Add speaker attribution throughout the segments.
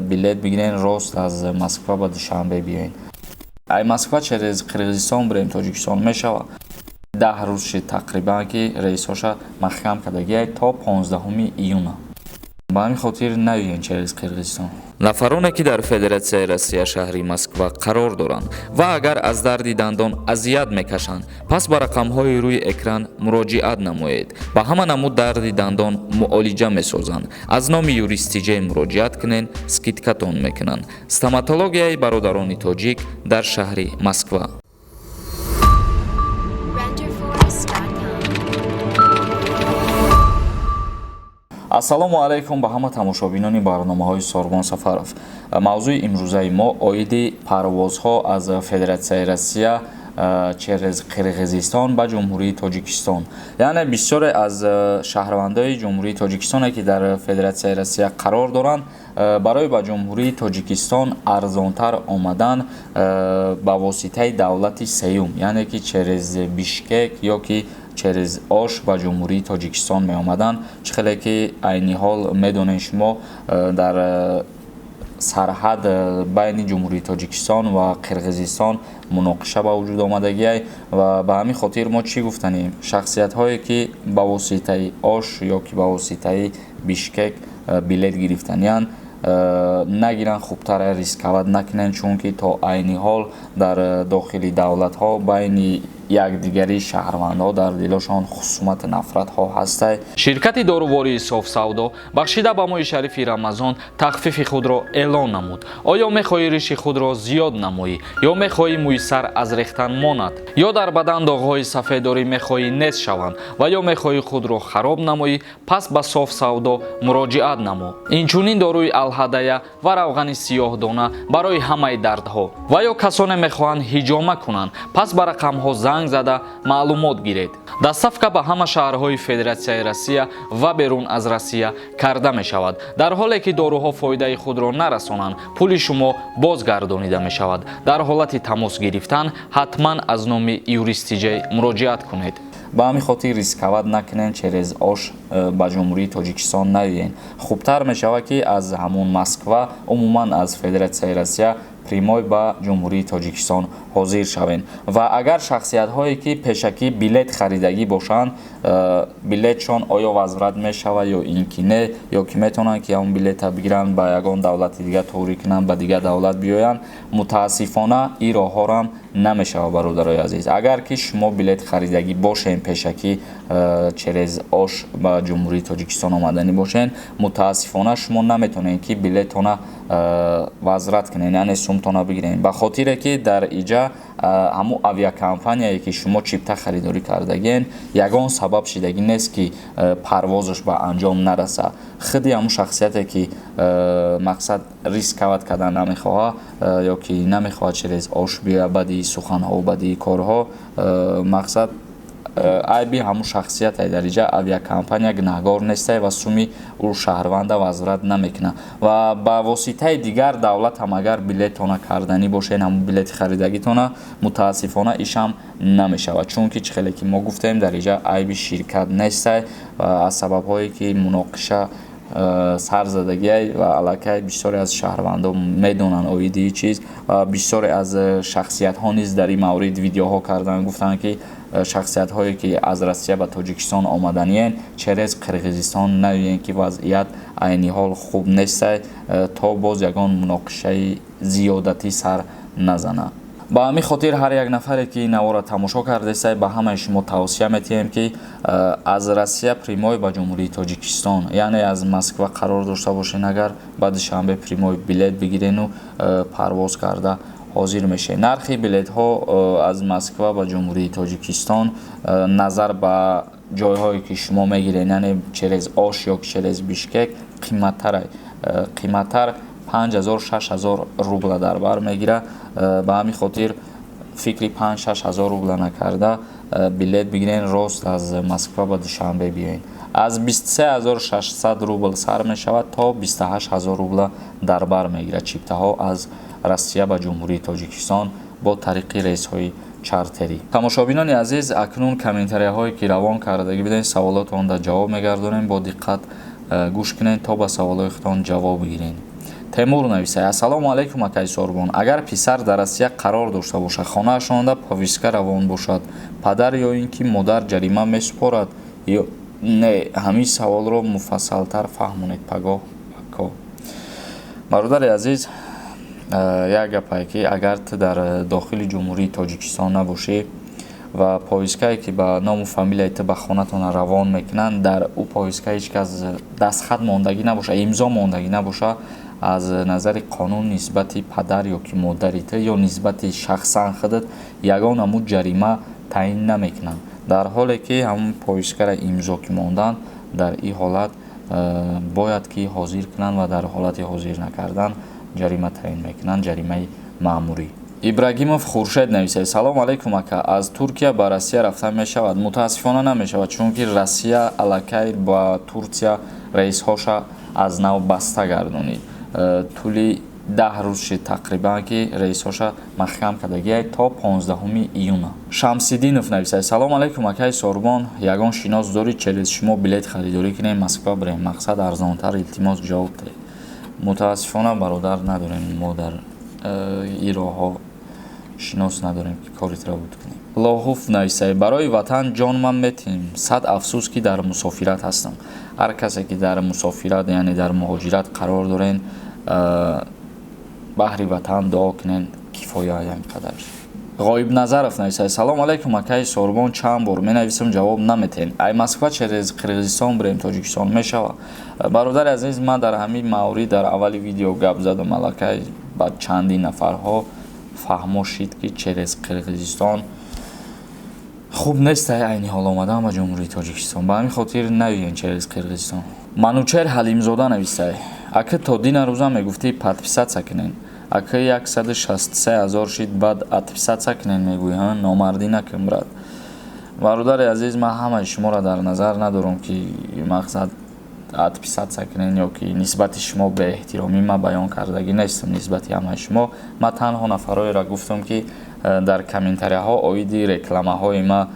Speaker 1: билет бигирен рост аз Москва ба Душанбе биёен. Ай Москва через Қирғизистон бирем Тоҷикистон мешава 10 рӯз тақрибан ки рейсҳоша маҳкам кардагиай то 15 июна. ба ҳамин хотир навиён через Қирғизистон.
Speaker 2: нафароне ки дар Федератсияи Россия шаҳри Москва қарор доранд ва агар аз дарди дандон азият мекашанд, пас ба рақамҳои рӯи экран муроҷиат намоед. Ба ҳама намуд дарди дандон муолиҷа месозанд. Аз номи юристиҷаи муроҷиат кунен, скидкатон мекунанд. Стоматологияи бародарони тоҷик дар шаҳри Москва.
Speaker 1: ассалому алайкум ба ҳама тамошобинони барномаҳои Сорбон Сафаров. мавзӯи имрӯзаи мо оиди парвозҳо аз Федератсияи Россия через Қирғизистон ба ҷумҳурии Тоҷикистон. Яъне бисёре аз шаҳрвандои ҷумҳурии Тоҷикистоне ки дар Федератсияи Россия қарор доранд, барои ба ҷумҳурии Тоҷикистон арзонтар омадан ба воситаи давлати сеюм, яъне ки через Бишкек ё ки через Ош ба ҷумҳурии Тоҷикистон меомаданд. Чӣ хеле ки айни ҳол медонем шумо дар сарҳад байни ҷумҳурии Тоҷикистон ва Қирғизистон муноқиша ба вуҷуд омадагиай ва ба ҳамин хотир мо чӣ гуфтанем, шахсиятҳое ки ба воситаи Ош ё ки ба воситаи Бишкек билет гирифтаниянд нагиранд, хубтар рисковат накунанд, чунки то айни ҳол дар дохили давлатҳо байни якдигари шаҳрвандҳо дар дилошон хусумати нафратҳо ҳастад.
Speaker 3: Ширкати дорувории Софсавдо бахшида ба моҳи шарифи Рамазон тахфифи худро эълон намуд. Оё мехоҳӣ риши худро зиёд намоӣ, ё мехоҳӣ мӯи сар аз рехтан монад, ё дар бадан доғҳои сафедорӣ мехоҳӣ нест шаванд ва ё мехоҳӣ худро хароб намоӣ, пас ба Софсавдо муроҷиат намо. Инчунин доруи алҳадая ва равғани сиёҳдона барои ҳамаи дардҳо. Ва ё касоне мехоҳанд ҳиҷома кунанд, пас ба рақамҳо занг зада маълумот гиред. Доставка ба ҳама шаҳрҳои Федератсияи Россия ва берун аз Россия карда мешавад. Дар ҳоле ки доруҳо фоидаи худро нарасонанд, пули шумо бозгардонида мешавад. Дар ҳолати тамос гирифтан ҳатман аз номи юристиҷа муроҷиат кунед.
Speaker 1: ба ҳамин хотир рисковат накунед, через Ош ба ҷумҳурии Тоҷикистон навиен. Хубтар мешавад ки аз ҳамун Москва умуман аз Федератсияи Россия примой ба ҷумҳурии Тоҷикистон ҳозир шавем. Ва агар шахсиятҳое ки пешакӣ билет харидагӣ бошанд, билетшон оё возврат мешавад ё ин ки не, ё ки метавонанд ки ҳамун билета бигиранд ба ягон давлати дига торӣ кунанд, ба дигар давлат биёянд, мутаассифона ин роҳҳорам намешавад. Бародарои азиз, агар ки шумо билет харидагӣ бошен, пешакӣ через Ош ба ҷумҳурии Тоҷикистон омаданӣ бошен, мутаассифона шумо наметавонед ки билетона возврат кунед, яъне сумтона бигирен, ба хотире ки дар иҷа ҳамун авиакомпанияе ки шумо чипта харидорӣ кардагиен ягон сабаб шидагӣ нест ки парвозаш ба анҷом нараса. худи ҳамун шахсияте ки мақсад рисковат кардан намехоҳад ё ки намехоҳад через Ош биёяд баъди суханҳо, баъди корҳо, мақсад айби ҳамун шахсияте дар иҷа авиакомпания гунаҳгор нестай ва суми ӯ шаҳрванда возврат намекунад. Ва ба воситаи дигар давлат ҳам агар билетона карданӣ бошен, ҳамун билети харидагитона, мутаассифона ишам намешавад, чунки чӣ хеле ки мо гуфтем дар иҷа айби ширкат нестай аз сабабҳое ки муноқиша сар задагиай ва аллакай бисёре аз шаҳрвандо медонанд оиди чиз ва бисёре аз шахсиятҳо низ дар ин маврид видеоҳо кардан, гуфтанд ки шахсиятҳое ки аз Россия ба Тоҷикистон омаданиен через Қирғизистон навиен ки вазъият айни ҳол хуб нестай, то боз ягон муноқишаи зиёдатӣ сар назанад. ба ҳамин хотир ҳар як нафаре ки навора тамошо кардестай, ба ҳамаи шумо тавсия метиҳем ки аз Россия примой ба ҷумҳурии Тоҷикистон, яъне аз Москва қарор дошта бошен, агар ба Душанбе примой билет бигирену парвоз карда ҳозир мешед. Нархи билетҳо аз Москва ба ҷумҳурии Тоҷикистон назар ба ҷойҳое ки шумо мегиред, яъне через Ош ё через Бишкек қиматтар 5000-6000 рубла дар бар мегира. ба ҳамин хотир фикри 5-6 рубла накарда билет бигирен, рост аз Москва ба Душанбе биёен. аз 23600 рубл сар мешавад то 28000 рубла дар бар мегира чиптаҳо аз Россия ба ҷумҳурии Тоҷикистон бо тариқи рейсҳои чартерӣ. Тамошобинони азиз, акнун комментарияҳое ки равон кардагӣ биден, саволотонда ҷавоб мегардонем. Бо диққат гӯш кунед то ба саволҳои худтон ҷавоб бигиред. темур нависад: ассалому алайкум акай Сорбон, агар писар дар Россия қарор дошта бошад, хонаашонда повестка равон бошад, падар ё ин ки модар ҷарима месупорад ё не? Ҳамин саволро муфассалтар фаҳмонед пагоҳ пакко. бародари азиз, як гапае ки агар ту дар дохили ҷумҳурии Тоҷикистон набошӣ ва повесткае ки ба ному фамилияи ту ба хонатон равон мекунанд, дар ӯ повестка ҳеҷ кас дастхат мондагӣ набоша, имзо мондагӣ набоша, аз назари қонун нисбати падар ё ки модари ту ё нисбати шахсан худат ягон амуд ҷарима таъин намекунанд. дар ҳоле ки ҳамун повесткаро имзо ки монданд, дар ин ҳолат бояд ки ҳозир кунанд ва дар ҳолати ҳозир накардан ҷарима таъин мекунанд, ҷаримаи маъмурӣ. Ибрагимов Хуршед нависад: салому алайкум ака, аз Туркия ба Россия рафтан мешавад? Мутаассифона намешавад, чунки Россия аллакай ба Турсия раисҳоша аз нав баста гардонид. тӯли 10 рӯз шид тақрибан ки раисҳоша маҳкам кардагиаyd то 15 июна. Шамсиддинов нависад: салому алайкум акай Сорбон, ягон шинос дорид через шумо билет харидорӣ кунем Москва бирем, мақсад арзонтар, илтимос ҷавоб диҳед. Мутаассифона бародар надорем, мо дар ин роҳҳо шинос надорем ки кориро буд кунем. Лоҳуф нависад: барои ватан ҷонман метиҳем, сад афсӯс ки дар мусофират ҳастам. ҳар касе ки дар мусофират, яъне дар муҳоҷират қарор дорен, баҳри ватан дуо кунен, кифоя янқадар. Ғоибназаров нависад: салому алайкум акай Сорбон, чанд бор менависам, ҷавоб наметиҳед. Ай Москва через Қирғизистон бирем Тоҷикистон мешава? Бародари азиз, ман дар ҳамин маврид дар аввали видео гап задам, аллакай ба чандин нафарҳо фаҳмо шид ки через Қирғизистон хуб нест айни ҳол омадан ба ҷумҳурии Тоҷикистон, ба ҳамин хотир навиен через Қирғизистон. Манучер Ҳалимзода нависад: ака то дина рӯза мегуфтӣ подписатсия кунен, ака 163 000 шид баъд подписатсия кунен мегӯянд, номардӣ накун брат. бародари азиз, ман ҳамаи шуморо дар назар надорам ки мақсад подписатсия кунен ё ки нисбати шумо беэҳтиромӣ ман баён кардагӣ нестам нисбати ҳамаи шумо. ман танҳо нафароеро гуфтам ки дар комментарияҳо оиди рекламаҳои ма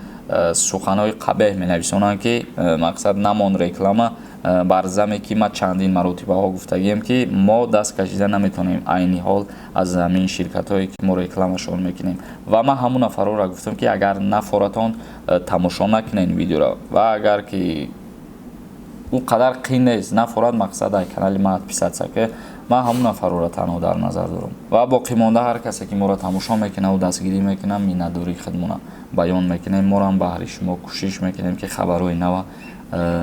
Speaker 1: суханҳои қабеҳ менависонанд ки мақсад намон реклама бар заме ки ма чандин маротибаҳо гуфтагием ки мо даст кашида наметонем айни ҳол аз ҳамин ширкатҳое ки мо рекламашон мекунем. ва ман ҳамун нафароро гуфтам ки агар нафоратон тамошо накунен видеоро ва агар ки ӯ қадар қин нест, нафорад мақсад ай канали ма подписатсия ке, ман ҳамун нафароро танҳо дар назар дорам. ва боқӣ монда ҳар касе ки моро тамошо мекуна ва дастгирӣ мекуна, миннатдории худмона баён мекунем. морам баҳри шумо кӯшиш мекунем ки хабарҳои нава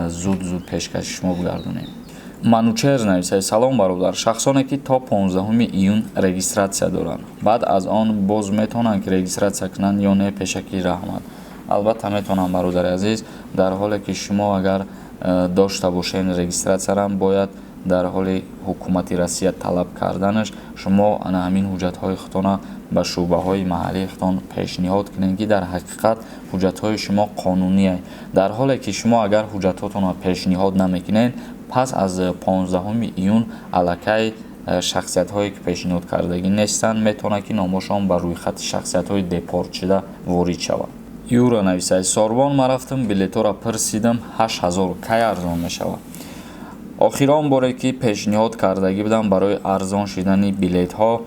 Speaker 1: зуд пешкаши шумо бигардонем. Манучер нависад: салом бародар, шахсоне ки то 15 июн регистратсия доранд, баъд аз он боз метавонанд ки регистратсия кунанд ё не? Пешакӣ раҳмат. албатта метавонанд бародари азиз, дар ҳоле ки шумо агар дошта бошен регистратсияро, бояд дар ҳоли ҳукумати Россия талаб карданаш шумо ана ҳамин ҳуҷҷатҳои худтона ба шуъбаҳои маҳаллии худтон пешниҳод кунед ки дар ҳақиқат ҳуҷҷатҳои шумо қонуние. дар ҳоле ки шумо агар ҳуҷҷатҳоятонро пешниҳод намекунед, пас аз 15 июн аллакай шахсиятҳое ки пешниҳод кардагӣ нестанд, метавонад ки номашон ба рӯйхати шахсиятҳои депортшуда ворид шавад. Юра нависад: Сорбон, ман рафтам билетҳоро пурсидам, 8000 кай арзон мешавад? охирон боре ки пешниҳод кардагӣ будам барои арзон шидани билетҳо,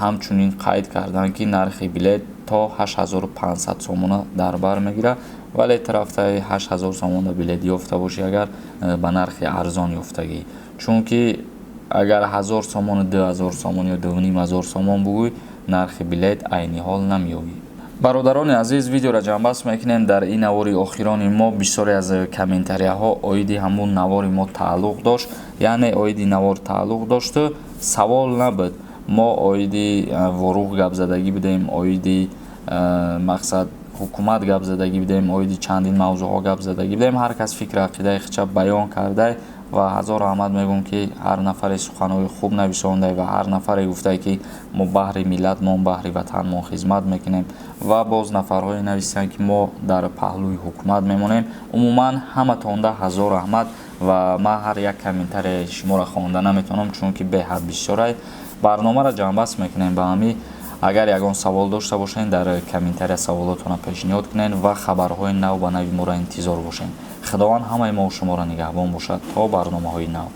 Speaker 1: ҳамчунин қайд карданд ки нархи билет то 8500 сомона дар бар мегирад, вале ту рафтаи 8000 сомона билет ёфта бошӣ агар ба нархи арзон ёфтагӣ, чунки агар 1000 сомон, 2000 сомон ё 2500 сомон бугӯй, нархи билет айни ҳол намеёбӣ. бародарони азиз, видеоро ҷамъбаст мекунем. дар ин навори охирони мо бисёре аз комментарияҳо оиди ҳамун навори мо тааллуқ дошт, яъне оиди навор тааллуқ дошту савол набуд. мо оиди воруғ гапзадагӣ будем, оиди мақсад ҳукумат гапзадагӣ будем, оиди чандин мавзӯъҳо гапзадагӣ будем. ҳар кас фикри ақидаи худша баён кардай ва ҳазор раҳмат мегӯям ки ҳар нафаре суханҳои хуб нависондай ва ҳар нафаре гуфтай ки мо баҳри миллатмон, баҳри ватанмон хизмат мекунем ва боз нафарҳое нависанд ки мо дар паҳлӯи ҳукумат мемонем. умуман ҳаматонда ҳазор раҳмат ва ман ҳар як комментарияи шуморо хонда наметавонам, чунки беҳад бисёрай. барномаро ҷамъбаст мекунем ба ҳамин. агар ягон савол дошта бошен, дар комментария саволотонро пешниҳод кунен ва хабарҳои нав ба нави моро интизор бошен. худованд ҳамаи мо шуморо нигаҳбон бошад то барномаҳои нав.